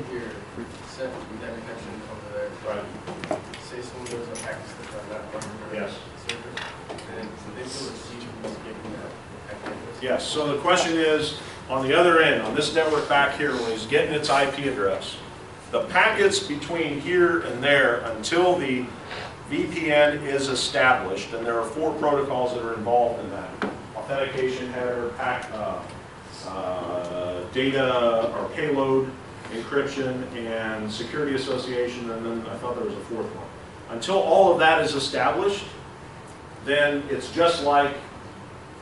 with your set with that connection over there. Right. Say someone goes on packet stuff on that one Yes. server, and so they still receive who's getting that packet address. Yes, so the question is, on the other end, on this network back here, when he's getting its IP address, the packets between here and there until the VPN is established, and there are 4 protocols that are involved in that. Authentication header, data or payload, encryption, and security association, and then I thought there was a 4th one. Until all of that is established, then it's just like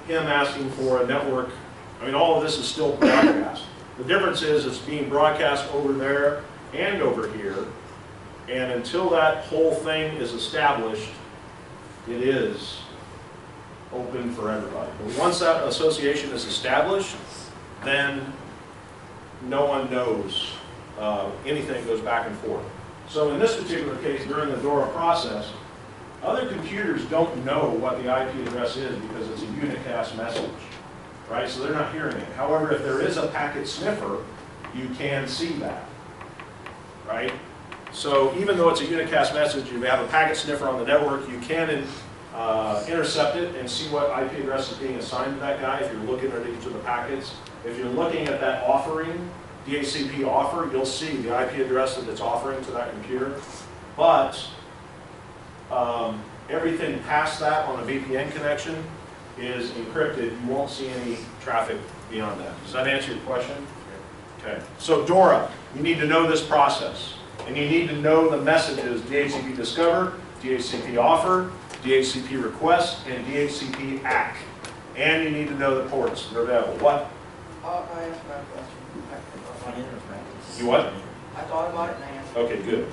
him asking for a network. I mean, all of this is still broadcast. The difference is it's being broadcast over there and over here, and until that whole thing is established, it is open for everybody. But once that association is established, then no one knows. Anything goes back and forth. So in this particular case, during the DORA process, other computers don't know what the IP address is because it's a unicast message, right? So they're not hearing it. However, if there is a packet sniffer, you can see that, right? So even though it's a unicast message, you have a packet sniffer on the network, you can intercept it and see what IP address is being assigned to that guy if you're looking at each of the packets. If you're looking at that offering, DHCP offer, you'll see the IP address that it's offering to that computer. But everything past that on a VPN connection is encrypted. You won't see any traffic beyond that. Does that answer your question? Okay. So DORA, you need to know this process. And you need to know the messages DHCP discover, DHCP offer, DHCP request, and DHCP act. And you need to know the ports that are available. What? I asked my question. You what? I thought about it and I answered. Okay, good.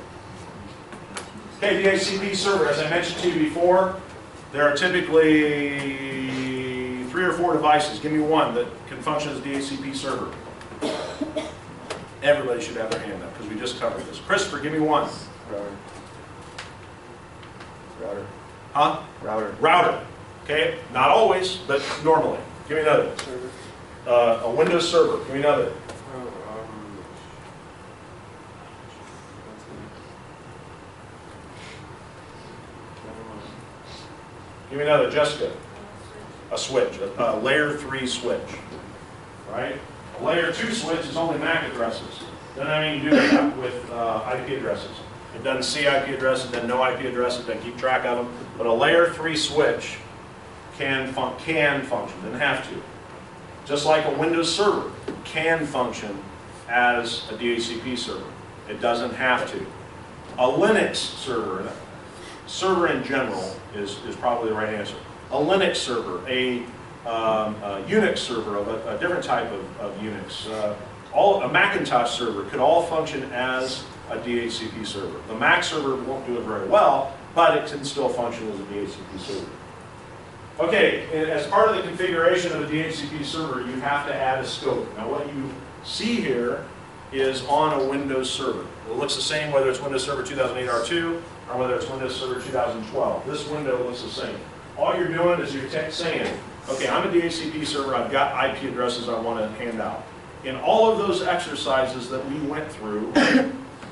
Okay, DHCP server, as I mentioned to you before, there are typically 3 or 4 devices. Give me one that can function as DHCP server. Everybody should have their hand up because we just covered this. Christopher, give me one. Router. Huh? Router. Router. Okay, not always, but normally. Give me another. Server. A Windows server. Give me another. Give me another, Jessica. A switch, a layer 3 switch, right? A layer 2 switch is only MAC addresses. Doesn't have anything to do with IP addresses. It doesn't see IP addresses, doesn't know IP addresses, doesn't keep track of them. But a layer 3 switch can function, doesn't have to. Just like a Windows server can function as a DHCP server. It doesn't have to. A Linux server, server in general is probably the right answer. A Linux server, a Unix server of a different type of Unix, a Macintosh server could all function as a DHCP server. The Mac server won't do it very well, but it can still function as a DHCP server. Okay, as part of the configuration of a DHCP server, you have to add a scope. Now what you see here is on a Windows server. It looks the same whether it's Windows Server 2008 R2 or whether it's Windows Server 2012. This window looks the same. All you're doing is you're saying, okay, I'm a DHCP server, I've got IP addresses I want to hand out. In all of those exercises that we went through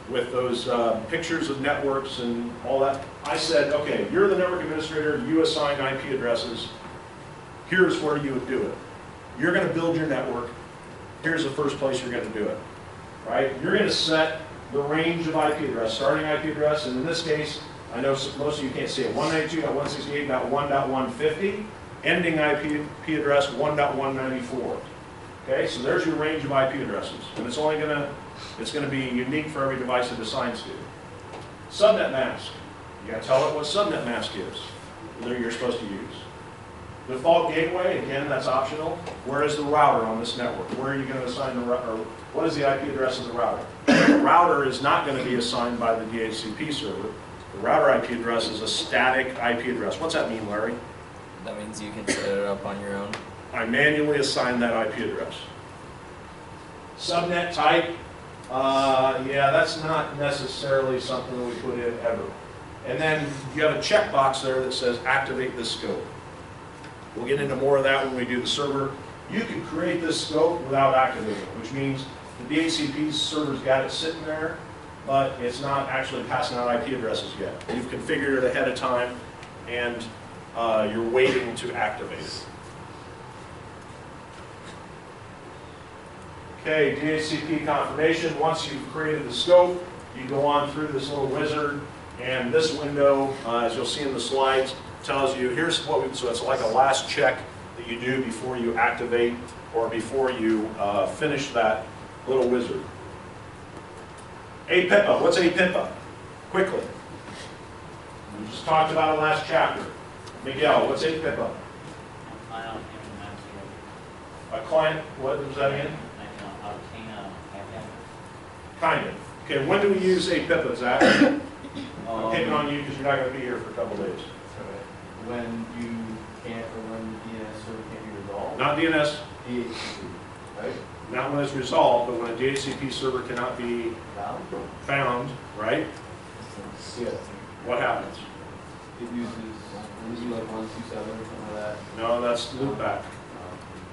with those pictures of networks and all that, I said, okay, you're the network administrator, you assign IP addresses, here's where you would do it. You're going to build your network, here's the first place you're going to do it, right? You're going to set the range of IP address, starting IP address, and in this case, I know most of you can't see it, 192.168.1.150, ending IP address 1.194. Okay, so there's your range of IP addresses, and it's going to be unique for every device it assigns to. Subnet mask. You got to tell it what subnet mask is that you're supposed to use. Default gateway, again, that's optional. Where is the router on this network? Where are you going to assign the router? What is the IP address of the router? The router is not going to be assigned by the DHCP server. The router IP address is a static IP address. What's that mean, Larry? That means you can set it up on your own. I manually assign that IP address. Subnet type, yeah, that's not necessarily something that we put in ever. And then you have a checkbox there that says activate this scope. We'll get into more of that when we do the server. You can create this scope without activating it, which means The DHCP server's got it sitting there, but it's not actually passing out IP addresses yet. You've configured it ahead of time, and you're waiting to activate it. Okay, DHCP confirmation. Once you've created the scope, you go on through this little wizard, and this window, as you'll see in the slides, tells you here's what we, so it's like a last check that you do before you activate or before you finish that little wizard. APIPA, what's APIPA? Quickly. We just talked about it last chapter. Miguel, what's APIPA? A client, what does that mean? Kind of. Okay, when do we use APIPA, Zach? I'm picking on you because you're not going to be here for a couple days. When you can't, or when the DNS server can't be resolved? Not DNS, DHCP, right? not when it's resolved, but when a DHCP server cannot be found, right? Yes. What happens? It uses like 127 or something like that. No, that's loopback.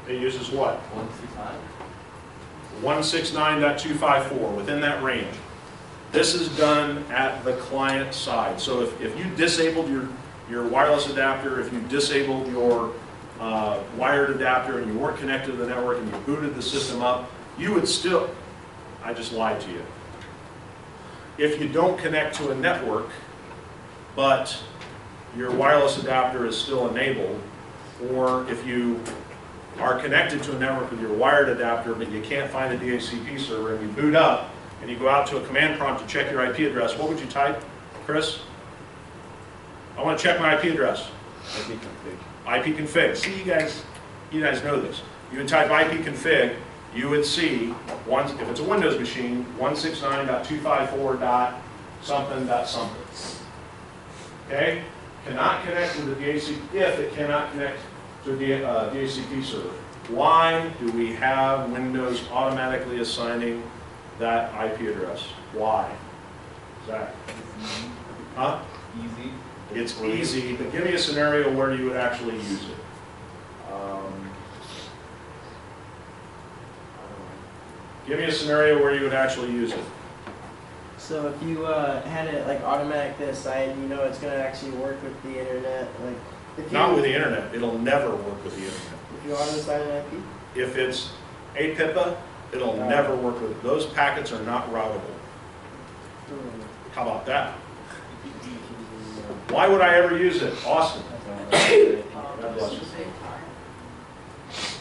It uses what? 169? 169.254, within that range. This is done at the client side. So if you disabled your wireless adapter, if you disabled your wired adapter and you weren't connected to the network and you booted the system up, you would still, I just lied to you. If you don't connect to a network, but your wireless adapter is still enabled, or if you are connected to a network with your wired adapter, but you can't find a DHCP server, and you boot up, and you go out to a command prompt to check your IP address, what would you type, Chris? I want to check my IP address. IP config. IP config. See, you guys know this. You would type IP config, you would see, if it's a Windows machine, 169.254. something. Okay? Cannot connect to the DHCP, if it cannot connect to the DHCP server. Why do we have Windows automatically assigning that IP address? Why? Zach? Huh? Easy. It's easy, but give me a scenario where you would actually use it. Give me a scenario where you would actually use it. So if you had it like automatically assigned, you know it's going to actually work with the internet. Like if you, Not with the internet. It'll never work with the internet. If you auto assign an IP. If it's APIPA, it'll never work with it. Those packets are not routable. How about that? Why would I ever use it? Austin? God bless you.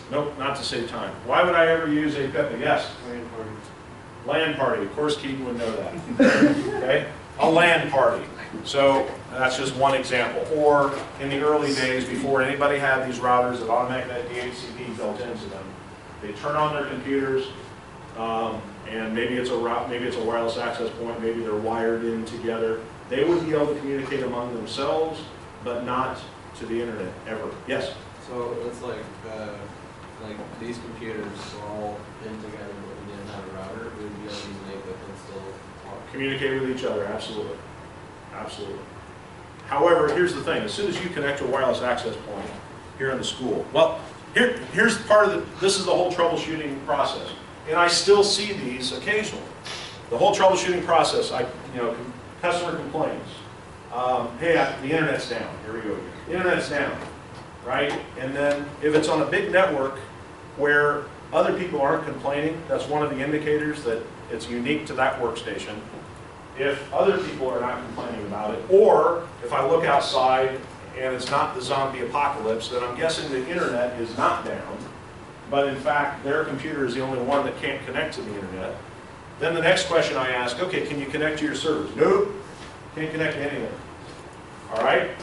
Nope, not to save time. Why would I ever use APIPA? Yes? LAN party. Of course Keaton would know that. Okay? A LAN party. So that's just one example. Or in the early days, before anybody had these routers that automatically had DHCP built into them, they turn on their computers, and maybe it's a route, maybe it's a wireless access point, maybe they're wired in together. They would be able to communicate among themselves, but not to the internet ever. Yes? So it's like these computers were all in together, but we didn't have a router. We would be able to use an APIP and still talk. Communicate with each other, absolutely. Absolutely. However, here's the thing. As soon as you connect to a wireless access point here in the school, well, here's part of this is the whole troubleshooting process. And I still see these occasionally. The whole troubleshooting process, customer complains. Hey, the internet's down. Here we go again. The internet's down, right? And then if it's on a big network where other people aren't complaining, that's one of the indicators that it's unique to that workstation. If other people are not complaining about it, or if I look outside and it's not the zombie apocalypse, then I'm guessing the internet is not down, but in fact their computer is the only one that can't connect to the internet. Then the next question I ask, okay, can you connect to your servers? Nope, can't connect to anything. All right?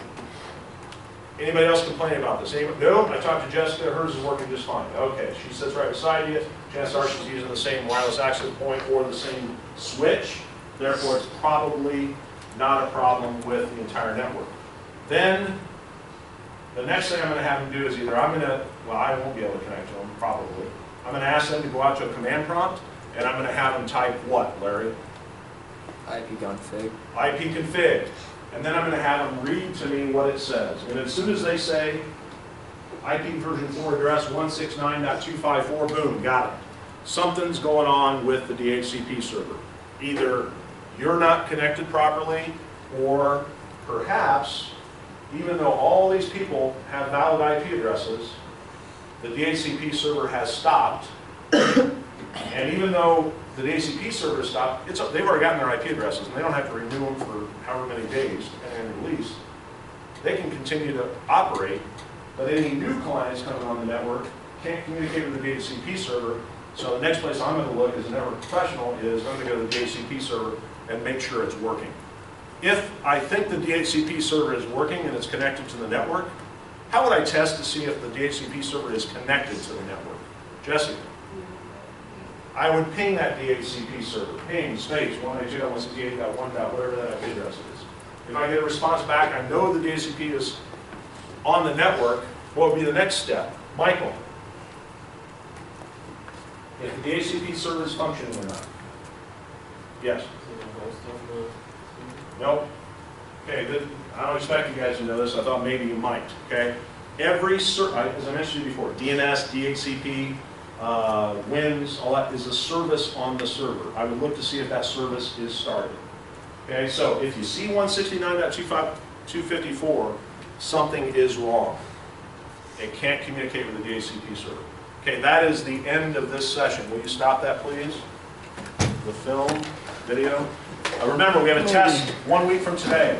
Anybody else complaining about this? Nope, I talked to Jessica, hers is working just fine. Okay, she sits right beside you. Chances are she's using the same wireless access point or the same switch. Therefore, it's probably not a problem with the entire network. Then, the next thing I'm going to have them do is either I won't be able to connect to them, probably. I'm going to ask them to go out to a command prompt, and I'm going to have them type what, Larry? IP config. IP config. And then I'm going to have them read to me what it says. And as soon as they say IP version 4 address 169.254, boom, got it. something's going on with the DHCP server. Either you're not connected properly, or perhaps, even though all these people have valid IP addresses, the DHCP server has stopped. And even though the DHCP server has stopped, they've already gotten their IP addresses, and they don't have to renew them for however many days, depending on the release. They can continue to operate, but any new clients coming on the network can't communicate with the DHCP server. So the next place I'm going to look as a network professional is I'm going to go to the DHCP server and make sure it's working. If I think the DHCP server is working and it's connected to the network, how would I test to see if the DHCP server is connected to the network? Jesse? I would ping that DHCP server. Ping, space, 192.168.1. Whatever that IP address is. If I get a response back, I know the DHCP is on the network. What would be the next step? Michael? If the DHCP server is functioning or not? Yes? Nope. Okay, good. I don't expect you guys to know this. I thought maybe you might. Okay? Every server, as I mentioned to you before, DNS, DHCP, WINS, all that is a service on the server. I would look to see if that service is started. Okay, so if you see 169.254, something is wrong. It can't communicate with the DHCP server. Okay, that is the end of this session. Will you stop that, please? The film, video. Remember, we have a test 1 week from today.